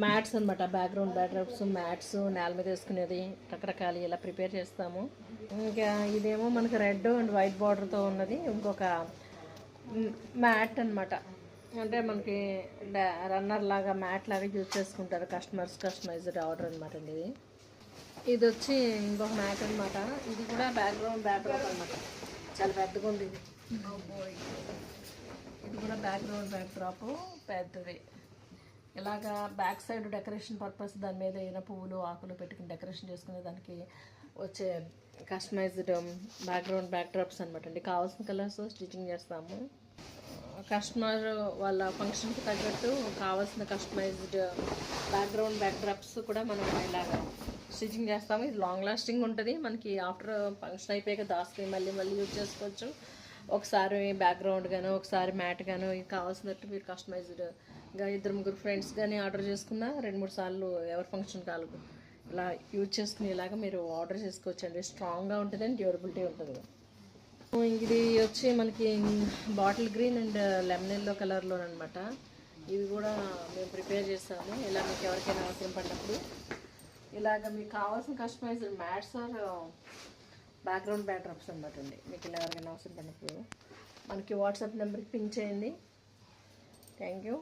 Mats అనమాట, background backdrops, mats, నేల మీద వేసుకునేది రకరకాలు ఇలా ప్రిపేర్ చేస్తాము. ఇంకా ఇదేమో మనకి రెడ్ అండ్ వైట్ బార్డర్తో ఉన్నది ఇంకొక మ్యాట్ అనమాట. అంటే మనకి రన్నర్ లాగా మ్యాట్ లాగా యూజ్ చేసుకుంటారు కస్టమర్స్, కస్టమైజ్డ్ ఆర్డర్ అనమాట అండి ఇది. ఇది వచ్చి ఇంకొక మ్యాట్ అనమాట. ఇది కూడా బ్యాక్గ్రౌండ్ బ్యాక్డ్రాప్ అనమాట, చాలా పెద్దగా ఉంది ఇది. ఇది కూడా బ్యాక్గ్రౌండ్ బ్యాక్డ్రాప్ పెద్దది. ఇలాగా బ్యాక్ సైడ్ డెకరేషన్ పర్పస్ దాని మీద ఏదైనా పువ్వులు ఆకులు పెట్టుకుని డెకరేషన్ చేసుకునే దానికి వచ్చే కస్టమైజ్డ్ బ్యాక్గ్రౌండ్ బ్యాక్డ్రాప్స్ అనమాట అండి. కావాల్సిన కలర్స్ స్టిచ్చింగ్ చేస్తాము. కస్టమర్ వాళ్ళ ఫంక్షన్కి తగ్గట్టు కావాల్సిన కస్టమైజ్డ్ బ్యాక్గ్రౌండ్ బ్యాక్డ్రాప్స్ కూడా మనం ఇలాగా స్టిచ్చింగ్ చేస్తాము. ఇది లాంగ్ లాస్టింగ్ ఉంటుంది మనకి. ఆఫ్టర్ ఫంక్షన్ అయిపోయాక దాసుకుని మళ్ళీ మళ్ళీ యూజ్ చేసుకోవచ్చు. ఒకసారి బ్యాక్గ్రౌండ్ గాను, ఒకసారి మ్యాట్ గాను, ఇది కావాల్సినట్టు మీరు కస్టమైజ్డ్గా ఇద్దరు ముగ్గురు ఫ్రెండ్స్ కానీ ఆర్డర్ చేసుకున్నా 2-3 సార్లు ఎవరి ఫంక్షన్ కాలకు ఇలా యూజ్ చేసుకుని ఇలాగా మీరు ఆర్డర్ చేసుకోవచ్చండి. స్ట్రాంగ్గా ఉంటుంది అండ్ డ్యూరబిలిటీ ఉంటుంది. ఇది వచ్చి మనకి bottle green and lemon yellow కలర్లో అనమాట. ఇవి కూడా మేము ప్రిపేర్ చేస్తాము. ఇలా మీకు ఎవరికైనా అవసరం పడినప్పుడు ఇలాగ మీకు కావాల్సిన customized mats or background backdrops అనమాట అండి. మీకు ఇలా ఎవరికైనా అవసరం పడినప్పుడు మనకి వాట్సాప్ నెంబర్కి పింక్ చేయండి. Thank you.